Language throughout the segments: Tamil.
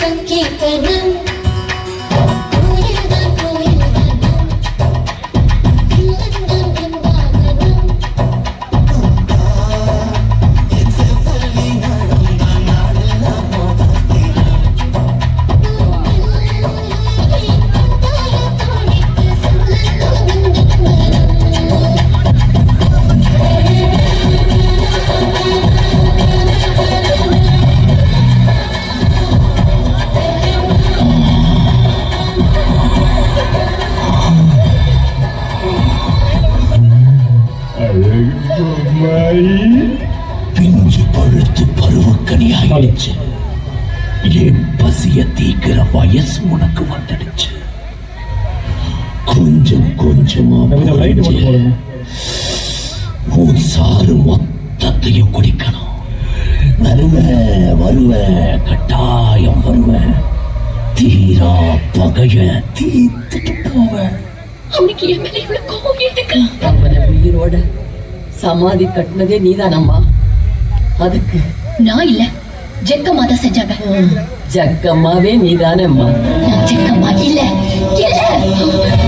சங்கீதனம் பிஞ்சு பழுத்து பருவக்கனியாயிடுச்சு. என் பசிய தீக்கிற வயசு உனக்கு வந்துடுச்சு. கொஞ்சம் கொஞ்சமா உன் சாறு மொத்தத்தையும் குடிக்கணும். வருவேன் கட்டாயம் வருவேன். தீரா பகைய தீர்த்துட்டு போவேன். அவனுக்கு என் மேல இவ்வளவு கோபம் இருக்கு. அவனை உயிரோட சமாதி கட்டினதே நீதானம்மா. அதுக்கு நான் இல்ல, ஜக்கம்மா தான் செஞ்சாங்க. ஜக்கம்மாவே நீதானம்மா. நான் ஜக்கம்மா இல்ல.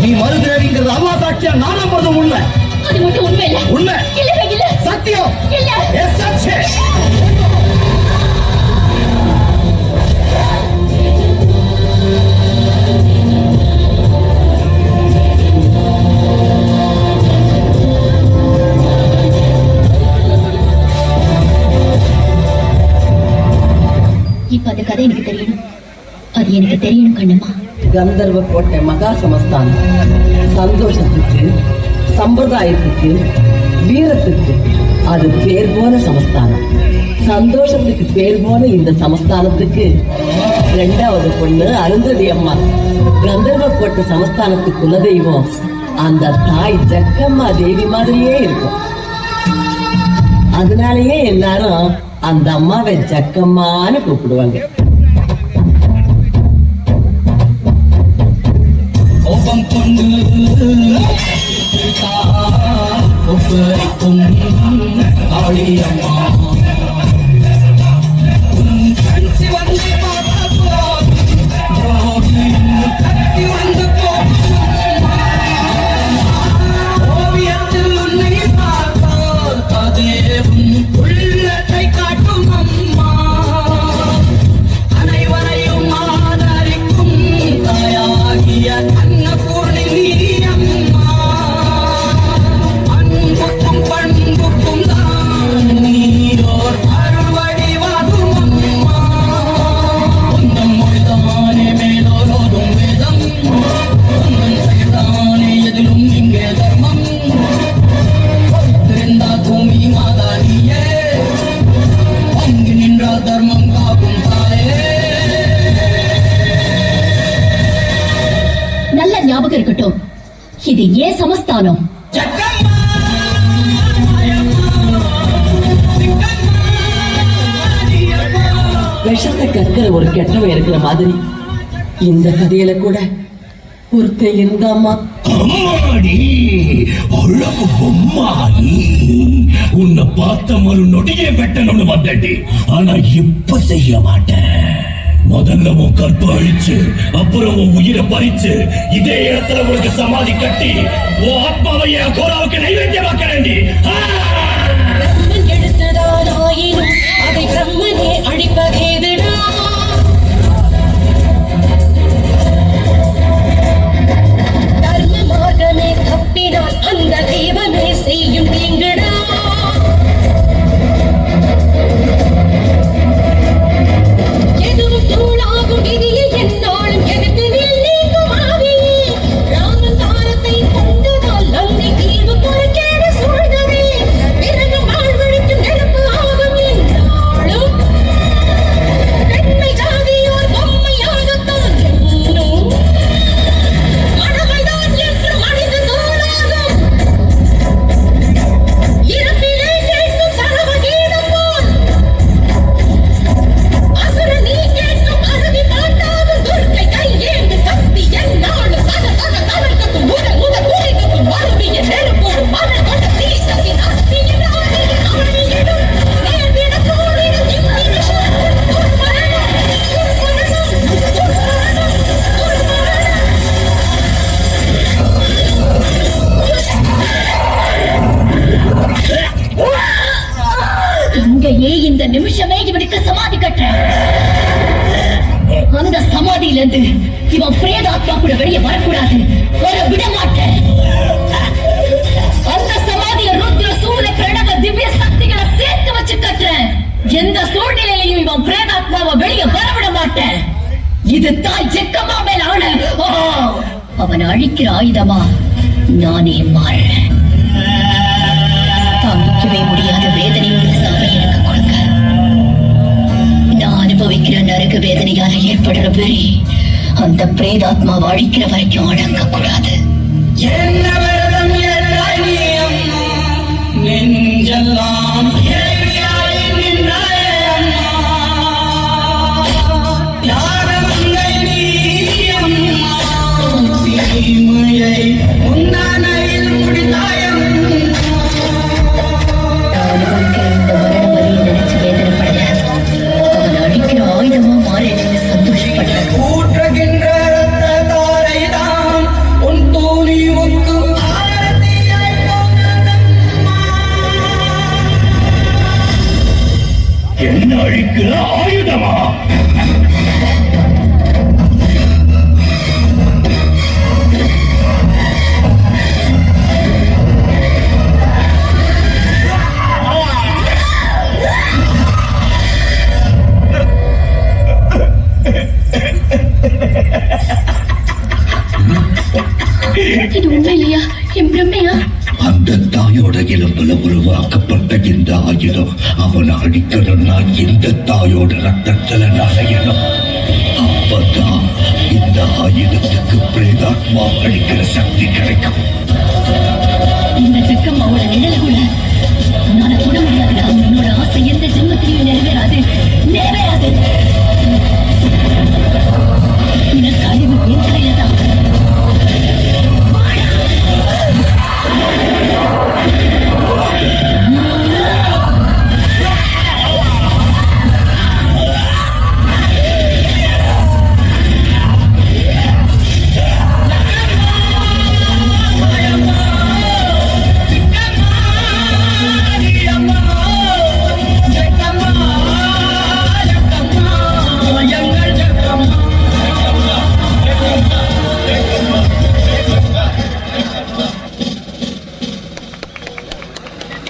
நீ மறுபிறவிங்கிறது அம்மா சாட்சியா நான் நம்புறது உண்மை. அது மட்டும் உண்மை இல்ல. உண்மை இல்ல சத்தியம் இல்ல. இப்ப அந்த கதை எனக்கு தெரியணும். அது எனக்கு தெரியணும் கண்ணம்மா. கந்தர்வ கோட்டை மகா சமஸ்தானம் சந்தோஷத்துக்கு, சம்பிரதாயத்துக்கு, வீரத்துக்கு அது பேர் போன சமஸ்தானம். சந்தோஷத்துக்கு பேர் போன இந்த சமஸ்தானத்துக்கு 2வது பொண்ணு அருந்ததி அம்மா. கந்தர்வ கோட்டை சமஸ்தானத்துக்கு குலதெய்வம் அந்த தாய் ஜக்கம்மா தேவி மாதிரியே இருக்கும். அதனாலேயே எல்லாரும் அந்த அம்மாவை ஜக்கம்மான்னு கூப்பிடுவாங்க. கோபம் கொண்டு காளியம்மா ஞாபகம் இருக்கட்டும், இது ஏன் சமஸ்தானம். விஷத்தை கற்கிற ஒரு கெட்டவன் இருக்கிற மாதிரி இந்த கதையில கூட ஒருத்தன் இருந்தாமா. அழகு பொம்மாயி, உன்னை பார்த்த மறு நொடியே வெட்டணும்னு வந்தடி. ஆனா இப்ப செய்ய மாட்டேன். முதல்ல உன் கற்ப அழிச்சு, அப்புறம் உன் உயிரை பறிச்சு, இதே இடத்துல உனக்கு சமாதி கட்டி உன் ஆத்மாவை என் கோராவுக்கு நைவேத்தியமாக்கிறேன்டி. எடுத்ததான் ஆயினும் அதை பிரம்மனே அழிப்பதேதுடா. தர்ம மார்க்கமே தப்பினால் அந்த தெய்வமே செய்யும் தீங்குடா. இருந்து இவன் பிரேதாத்மா கூட வெளியே வரக்கூடாது. வர விட மாட்டேன். அந்த சமாதிய ருத்ர சூல பிரணவ திவ்ய சக்திகளை சேர்த்து வச்சு கட்டுறேன். எந்த சூழ்நிலையிலையும் இவன் பிரேதாத்மாவை வெளியே வரவிட மாட்டேன். இது தாய் ஜெக்கம்மா மேல ஆன. அவன் அழிக்கிற ஆயுதமா நானே மாறுறேன். தாங்கிக்கவே முடியாத வேதனையோட சாவை எனக்கு கொடுக்க. நான் அனுபவிக்கிற நரக வேதனையால ஏற்படுற வெறி அந்த பிரேதாத்மாவை அழிக்கிற வரைக்கும் அடங்க கூடாது. நெஞ்செல்லாம் என்ன அழிக்கிற ஆயுதமா? இது உண்மையிலையா? என் பிரம்மையா? அந்த தாயோட எலும்புல உருவாக்கப்பட்ட இந்த ஆயுதம் அவனை அடிக்கணும்னா இந்த தாயோட ரத்தத்துல நனையணும். அப்பதான் இந்த ஆயுதத்துக்கு பிரேதாத்மா அடிக்கிற சக்தி கிடைக்கும்.